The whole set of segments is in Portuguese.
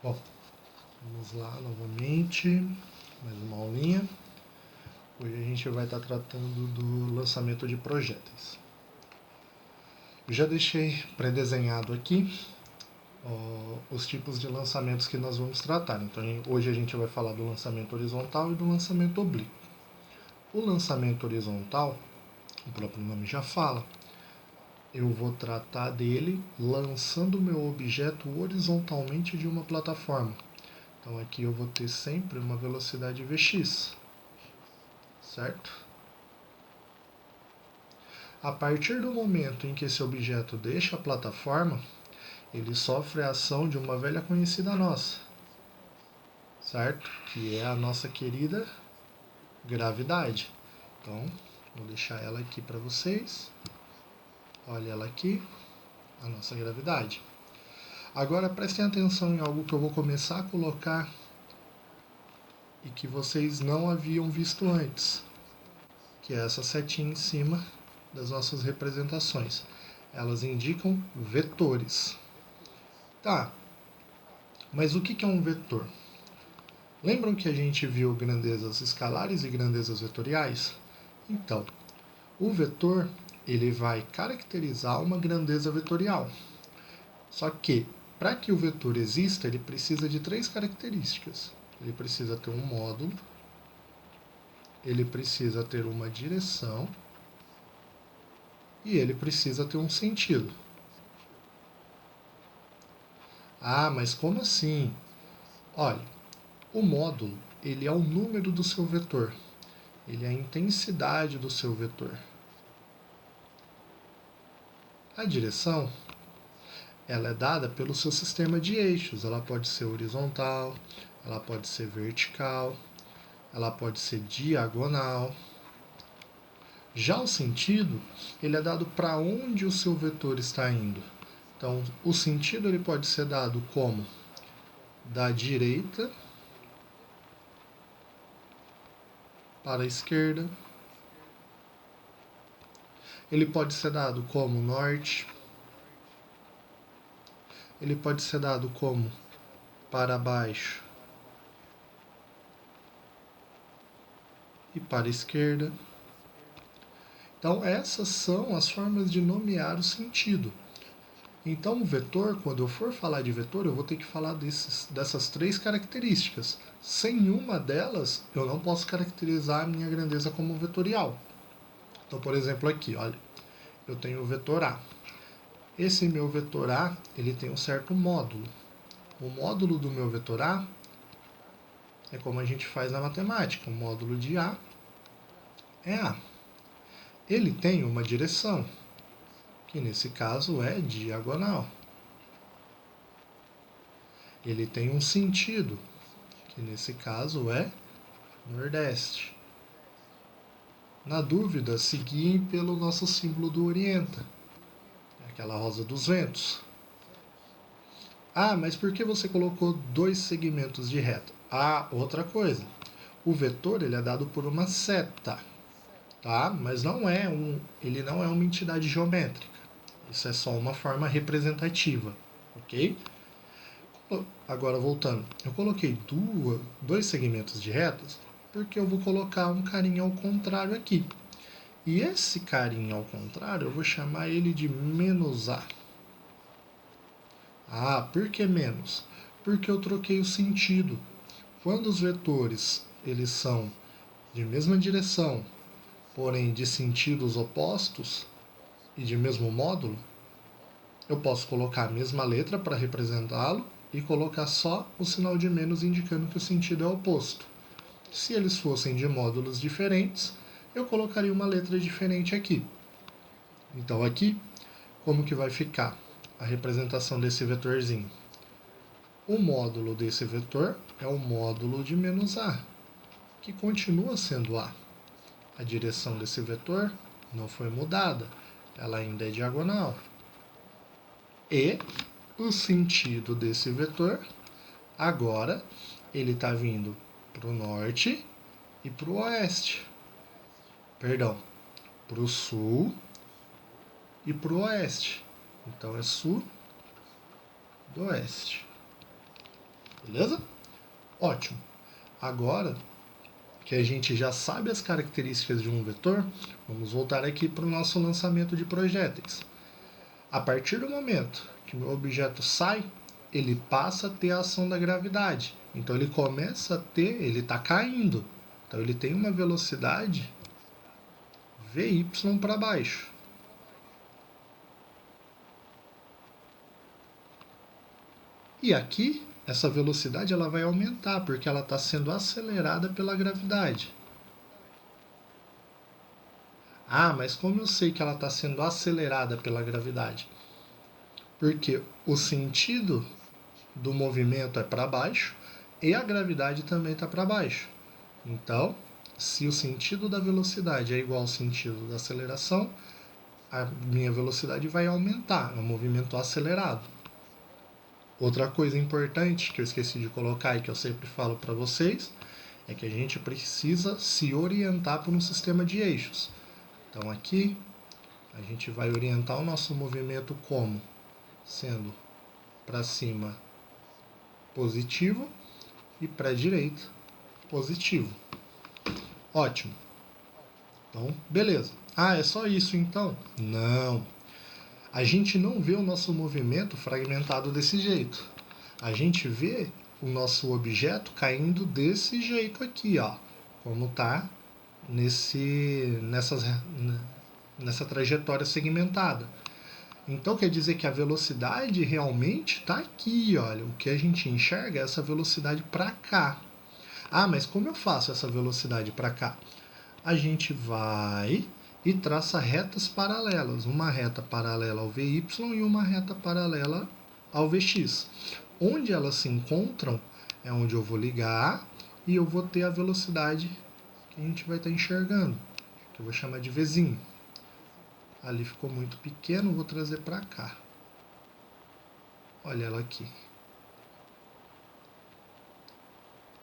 Bom, vamos lá novamente, mais uma aulinha. Hoje a gente vai estar tratando do lançamento de projéteis. Eu já deixei pré-desenhado aqui os tipos de lançamentos que nós vamos tratar. Então hoje a gente vai falar do lançamento horizontal e do lançamento oblíquo. O lançamento horizontal, o próprio nome já fala, eu vou tratar dele lançando o meu objeto horizontalmente de uma plataforma. Então aqui eu vou ter sempre uma velocidade Vx, certo? A partir do momento em que esse objeto deixa a plataforma, ele sofre a ação de uma velha conhecida nossa, certo? Que é a nossa querida gravidade. Então, vou deixar ela aqui para vocês. Olha ela aqui, a nossa gravidade. Agora prestem atenção em algo que eu vou começar a colocar e que vocês não haviam visto antes, que é essa setinha em cima das nossas representações. Elas indicam vetores. Tá, mas o que é um vetor? Lembram que a gente viu grandezas escalares e grandezas vetoriais? Então, o vetor ele vai caracterizar uma grandeza vetorial. Só que, para que o vetor exista, ele precisa de três características. Ele precisa ter um módulo, ele precisa ter uma direção e ele precisa ter um sentido. Ah, mas como assim? Olha, o módulo ele é o número do seu vetor, ele é a intensidade do seu vetor. A direção ela é dada pelo seu sistema de eixos, ela pode ser horizontal, ela pode ser vertical, ela pode ser diagonal. Já o sentido, ele é dado para onde o seu vetor está indo. Então, o sentido ele pode ser dado como da direita para a esquerda. Ele pode ser dado como norte. Ele pode ser dado como para baixo e para a esquerda. Então, essas são as formas de nomear o sentido. Então, o vetor, quando eu for falar de vetor, eu vou ter que falar dessas três características. Sem uma delas, eu não posso caracterizar a minha grandeza como vetorial. Então, por exemplo, aqui, olha, eu tenho o vetor A. Esse meu vetor A, ele tem um certo módulo. O módulo do meu vetor A é como a gente faz na matemática. O módulo de A é A. Ele tem uma direção, que nesse caso é diagonal. Ele tem um sentido, que nesse caso é nordeste. Na dúvida, seguiem pelo nosso símbolo do Orienta, aquela rosa dos ventos. Ah, mas por que você colocou dois segmentos de reta? Ah, outra coisa. O vetor ele é dado por uma seta, tá? Mas ele não é uma entidade geométrica. Isso é só uma forma representativa, ok? Agora voltando, eu coloquei dois segmentos de retas porque eu vou colocar um carinha ao contrário aqui. E esse carinha ao contrário eu vou chamar ele de menos A. Ah, por que menos? Porque eu troquei o sentido. Quando os vetores eles são de mesma direção, porém de sentidos opostos e de mesmo módulo, eu posso colocar a mesma letra para representá-lo e colocar só o sinal de menos indicando que o sentido é oposto. Se eles fossem de módulos diferentes, eu colocaria uma letra diferente aqui. Então aqui, como que vai ficar a representação desse vetorzinho? O módulo desse vetor é o módulo de menos A, que continua sendo A. A direção desse vetor não foi mudada, ela ainda é diagonal. E o sentido desse vetor, agora, ele está vindo para o norte e para o oeste. Perdão, para o sul e para o oeste. Então é sul do oeste. Beleza? Ótimo. Agora que a gente já sabe as características de um vetor, vamos voltar aqui para o nosso lançamento de projéteis. A partir do momento que o meu objeto sai, ele passa a ter a ação da gravidade. Então ele começa a ter, ele está caindo. Então ele tem uma velocidade Vy para baixo. E aqui, essa velocidade ela vai aumentar, porque ela está sendo acelerada pela gravidade. Ah, mas como eu sei que ela está sendo acelerada pela gravidade? Porque o sentido do movimento é para baixo e a gravidade também está para baixo. Então, se o sentido da velocidade é igual ao sentido da aceleração, a minha velocidade vai aumentar, é um movimento acelerado. Outra coisa importante que eu esqueci de colocar e que eu sempre falo para vocês é que a gente precisa se orientar por um sistema de eixos. Então aqui a gente vai orientar o nosso movimento como? Sendo para cima positivo e para a direita positivo. Ótimo. Então, beleza. Ah, é só isso então? Não. A gente não vê o nosso movimento fragmentado desse jeito. A gente vê o nosso objeto caindo desse jeito aqui, ó, como tá nessa trajetória segmentada. Então quer dizer que a velocidade realmente está aqui, olha. O que a gente enxerga é essa velocidade para cá. Ah, mas como eu faço essa velocidade para cá? A gente vai e traça retas paralelas. Uma reta paralela ao Vy e uma reta paralela ao Vx. Onde elas se encontram é onde eu vou ligar e eu vou ter a velocidade que a gente vai estar enxergando, que eu vou chamar de Vzinho. Ali ficou muito pequeno, vou trazer para cá. Olha ela aqui.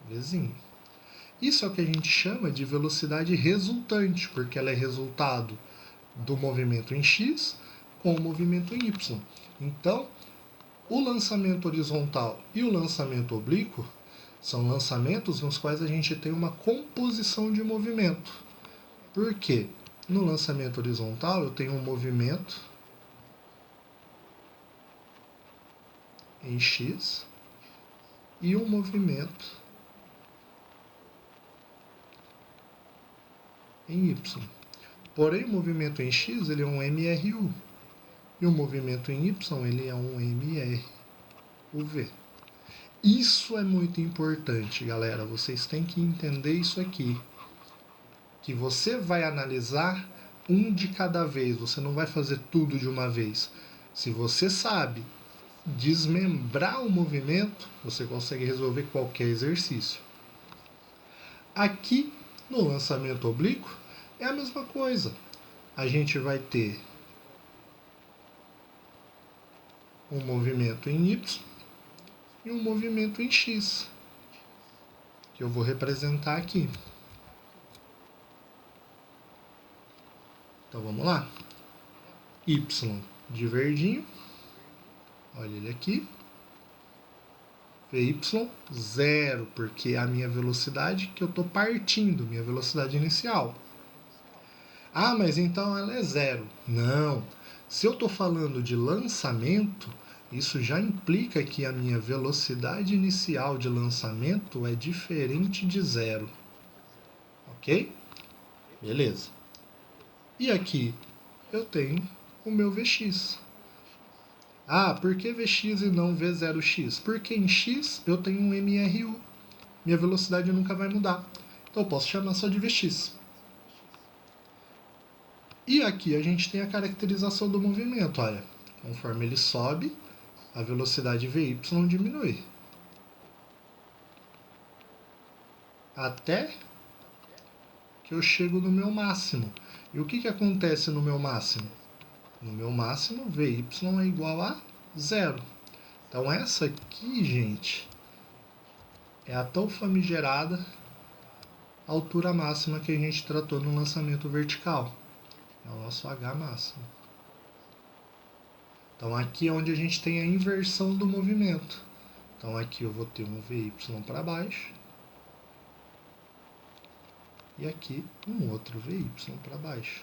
Vzinho. Isso é o que a gente chama de velocidade resultante, porque ela é resultado do movimento em x com o movimento em y. Então, o lançamento horizontal e o lançamento oblíquo são lançamentos nos quais a gente tem uma composição de movimento. Por quê? No lançamento horizontal eu tenho um movimento em x e um movimento em y. Porém, o movimento em x ele é um MRU e o movimento em y ele é um MRUV. Isso é muito importante, galera. Vocês têm que entender isso aqui. Que você vai analisar um de cada vez. Você não vai fazer tudo de uma vez. Se você sabe desmembrar o movimento, você consegue resolver qualquer exercício. Aqui, no lançamento oblíquo, é a mesma coisa. A gente vai ter um movimento em Y e um movimento em X, que eu vou representar aqui. Então vamos lá. Y de verdinho, olha ele aqui. Vy, 0, porque é a minha velocidade que eu estou partindo, minha velocidade inicial. Ah, mas então ela é 0. Não. Se eu estou falando de lançamento, isso já implica que a minha velocidade inicial de lançamento é diferente de 0. Ok? Beleza. E aqui eu tenho o meu Vx. Ah, por que Vx e não V0x? Porque em x eu tenho um MRU. Minha velocidade nunca vai mudar. Então eu posso chamar só de Vx. E aqui a gente tem a caracterização do movimento. Olha, conforme ele sobe, a velocidade Vy diminui. Até que eu chego no meu máximo. E o que acontece no meu máximo? No meu máximo, Vy é igual a 0. Então essa aqui, gente, é a tão famigerada altura máxima que a gente tratou no lançamento vertical. É o nosso H máximo. Então aqui é onde a gente tem a inversão do movimento. Então aqui eu vou ter um VY para baixo. E aqui um outro VY para baixo.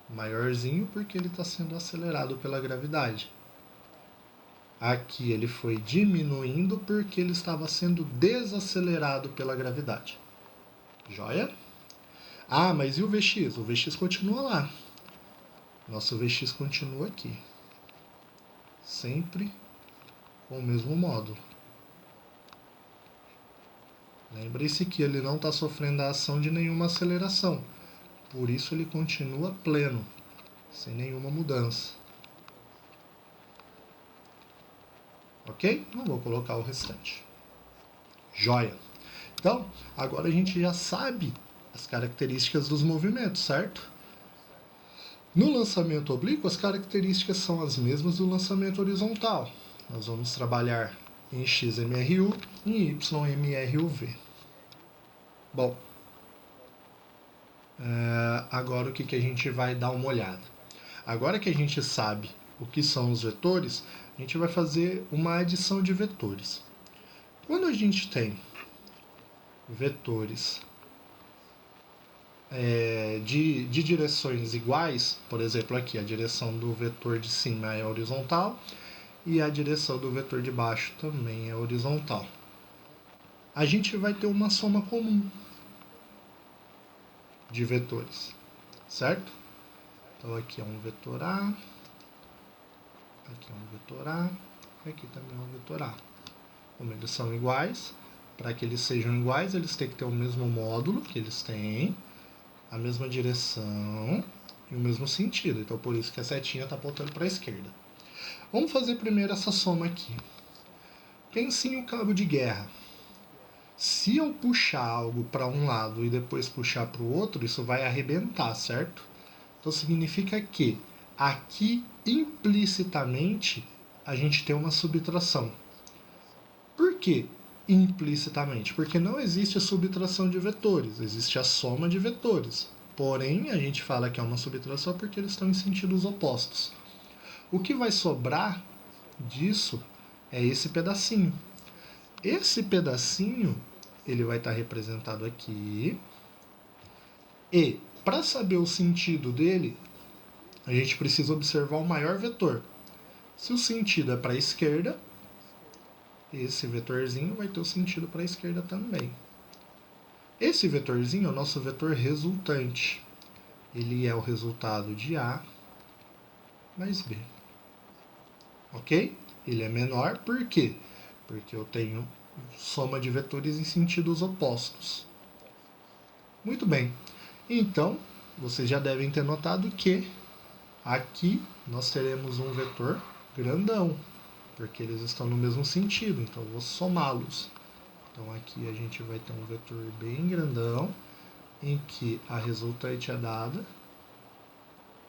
Maiorzinho porque ele está sendo acelerado pela gravidade. Aqui ele foi diminuindo porque ele estava sendo desacelerado pela gravidade. Joia? Ah, mas e o Vx? O Vx continua lá. Nosso Vx continua aqui. Sempre com o mesmo módulo. Lembre-se que ele não está sofrendo a ação de nenhuma aceleração. Por isso ele continua pleno, sem nenhuma mudança. Ok? Não vou colocar o restante. Joia! Então, agora a gente já sabe as características dos movimentos, certo? No lançamento oblíquo, as características são as mesmas do lançamento horizontal. Nós vamos trabalhar em XMRU e em YMRUV. Bom, agora o que a gente vai dar uma olhada? Agora que a gente sabe o que são os vetores, a gente vai fazer uma adição de vetores. Quando a gente tem vetores de direções iguais, por exemplo aqui a direção do vetor de cima é horizontal e a direção do vetor de baixo também é horizontal, a gente vai ter uma soma comum de vetores, certo? Então aqui é um vetor A, aqui é um vetor A, aqui também é um vetor A. Como eles são iguais, para que eles sejam iguais, eles têm que ter o mesmo módulo que eles têm, a mesma direção e o mesmo sentido. Então, por isso que a setinha está apontando para a esquerda. Vamos fazer primeiro essa soma aqui. Pense em um cabo de guerra. Se eu puxar algo para um lado e depois puxar para o outro, isso vai arrebentar, certo? Então, significa que aqui, implicitamente, a gente tem uma subtração. Por quê? Implicitamente, porque não existe a subtração de vetores, existe a soma de vetores. Porém, a gente fala que é uma subtração porque eles estão em sentidos opostos. O que vai sobrar disso é esse pedacinho. Esse pedacinho, ele vai estar representado aqui. E, para saber o sentido dele, a gente precisa observar o maior vetor. Se o sentido é para a esquerda, esse vetorzinho vai ter o sentido para a esquerda também. Esse vetorzinho é o nosso vetor resultante. Ele é o resultado de A mais B. Ok? Ele é menor, por quê? Porque eu tenho soma de vetores em sentidos opostos. Muito bem. Então, vocês já devem ter notado que aqui nós teremos um vetor grandão, porque eles estão no mesmo sentido, então eu vou somá-los. Então aqui a gente vai ter um vetor bem grandão, em que a resultante é dada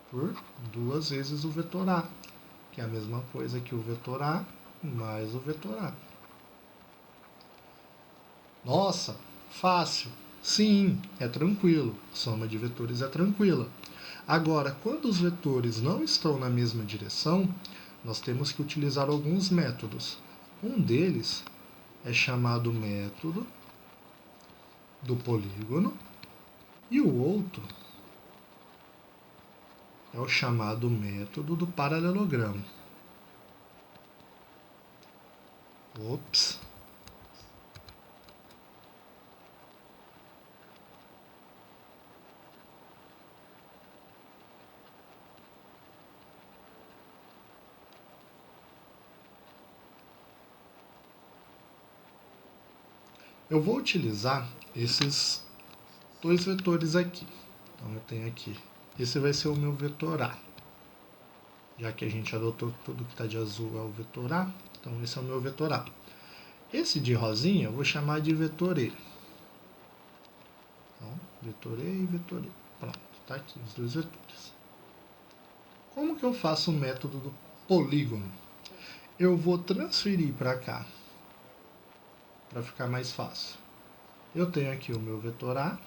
por 2 vezes o vetor A, que é a mesma coisa que o vetor A mais o vetor A. Nossa, fácil. Sim, é tranquilo. Soma de vetores é tranquila. Agora, quando os vetores não estão na mesma direção, nós temos que utilizar alguns métodos. Um deles é chamado método do polígono e o outro é o chamado método do paralelogramo. Ops. Eu vou utilizar esses 2 vetores aqui. Então eu tenho aqui, esse vai ser o meu vetor A. Já que a gente adotou tudo que está de azul é o vetor A, então esse é o meu vetor A. Esse de rosinha eu vou chamar de vetor E. Então, vetor E e vetor E. Pronto, está aqui os 2 vetores. Como que eu faço o método do polígono? Eu vou transferir para cá, para ficar mais fácil. Eu tenho aqui o meu vetor A,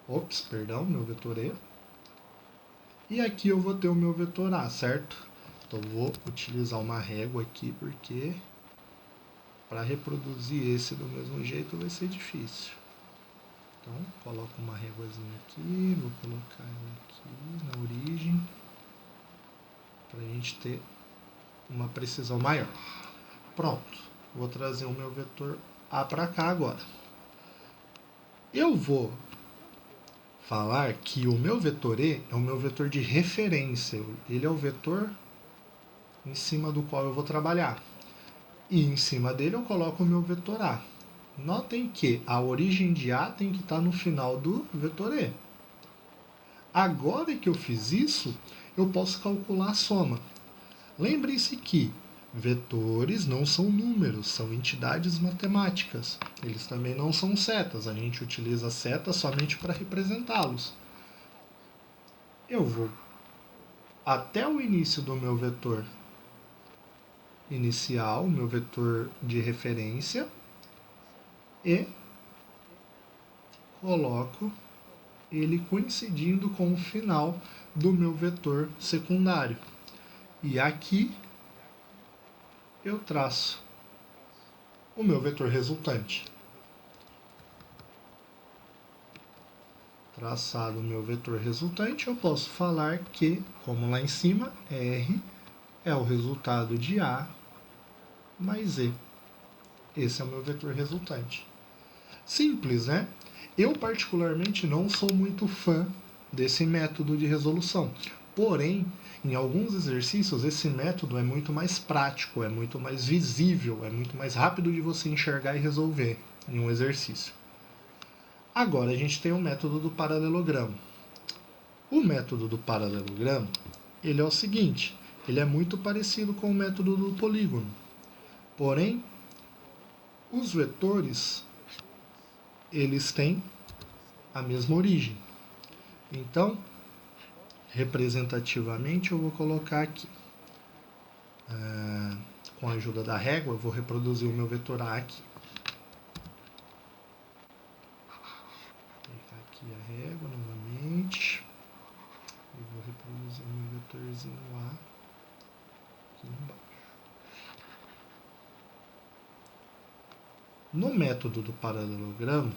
meu vetor E, e aqui eu vou ter o meu vetor A, certo? Então vou utilizar uma régua aqui, porque para reproduzir esse do mesmo jeito vai ser difícil. Então, coloco uma réguazinha aqui, vou colocar ela aqui na origem, para a gente ter uma precisão maior. Pronto, vou trazer o meu vetor A para cá agora. Eu vou falar que o meu vetor E é o meu vetor de referência, ele é o vetor em cima do qual eu vou trabalhar. E em cima dele eu coloco o meu vetor A. Notem que a origem de A tem que estar no final do vetor E. Agora que eu fiz isso, eu posso calcular a soma. Lembre-se que vetores não são números, são entidades matemáticas. Eles também não são setas, a gente utiliza setas somente para representá-los. Eu vou até o início do meu vetor inicial, meu vetor de referência, e coloco ele coincidindo com o final do meu vetor secundário. E aqui eu traço o meu vetor resultante. Traçado o meu vetor resultante, eu posso falar que, como lá em cima, R é o resultado de A mais E. Esse é o meu vetor resultante. Simples, né? Eu particularmente não sou muito fã desse método de resolução. Porém, em alguns exercícios esse método é muito mais prático, é muito mais visível, é muito mais rápido de você enxergar e resolver em um exercício. Agora a gente tem o método do paralelogramo. O método do paralelogramo, ele é o seguinte, ele é muito parecido com o método do polígono. Porém, os vetores, eles têm a mesma origem. Então, representativamente, eu vou colocar aqui. Com a ajuda da régua, eu vou reproduzir o meu vetor A aqui. Vou pegar aqui a régua novamente. E vou reproduzir o meu vetorzinho A aqui embaixo. No método do paralelogramo,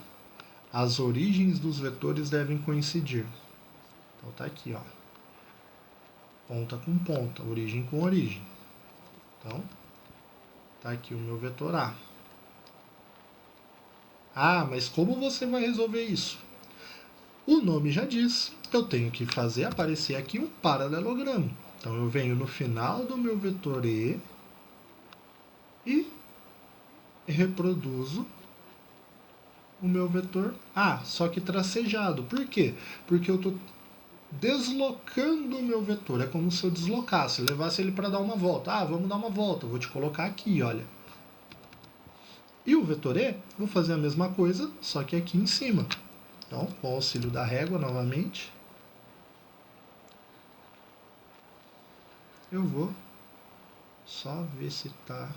as origens dos vetores devem coincidir. Então tá aqui, ó. Ponta com ponta, origem com origem. Então, tá aqui o meu vetor A. Ah, mas como você vai resolver isso? O nome já diz, eu tenho que fazer aparecer aqui um paralelogramo. Então eu venho no final do meu vetor E e reproduzo o meu vetor A, só que tracejado. Por quê? Porque eu estou deslocando o meu vetor. É como se eu deslocasse, levasse ele para dar uma volta. Ah, vamos dar uma volta, vou te colocar aqui, olha. E o vetor E, vou fazer a mesma coisa, só que aqui em cima. Então, com o auxílio da régua novamente, eu vou só ver se está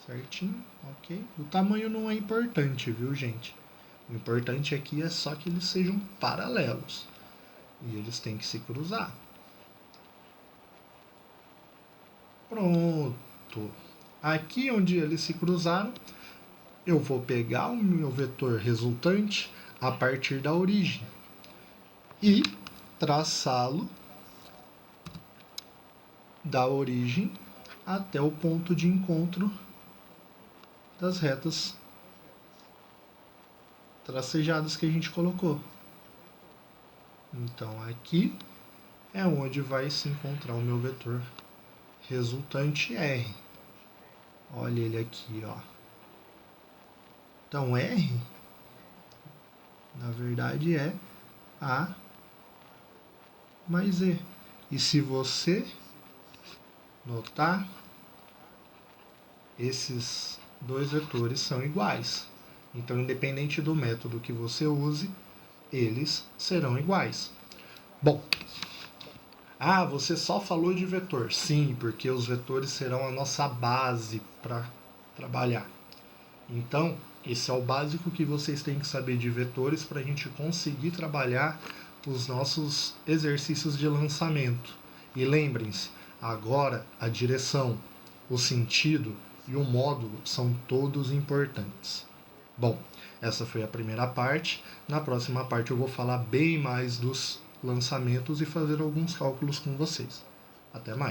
certinho, ok? O tamanho não é importante, viu, gente? O importante aqui é só que eles sejam paralelos. E eles têm que se cruzar. Pronto. Aqui onde eles se cruzaram, eu vou pegar o meu vetor resultante a partir da origem e traçá-lo da origem até o ponto de encontro das retas tracejadas que a gente colocou. Então aqui é onde vai se encontrar o meu vetor resultante R. Olha ele aqui, ó. Então R, na verdade, é A mais E. E se você notar, esses dois vetores são iguais. Então, independente do método que você use, eles serão iguais. Bom, você só falou de vetor. Sim, porque os vetores serão a nossa base para trabalhar. Então, esse é o básico que vocês têm que saber de vetores para a gente conseguir trabalhar os nossos exercícios de lançamento. E lembrem-se, agora a direção, o sentido e o módulo são todos importantes. Bom, essa foi a primeira parte. Na próxima parte eu vou falar bem mais dos lançamentos e fazer alguns cálculos com vocês. Até mais!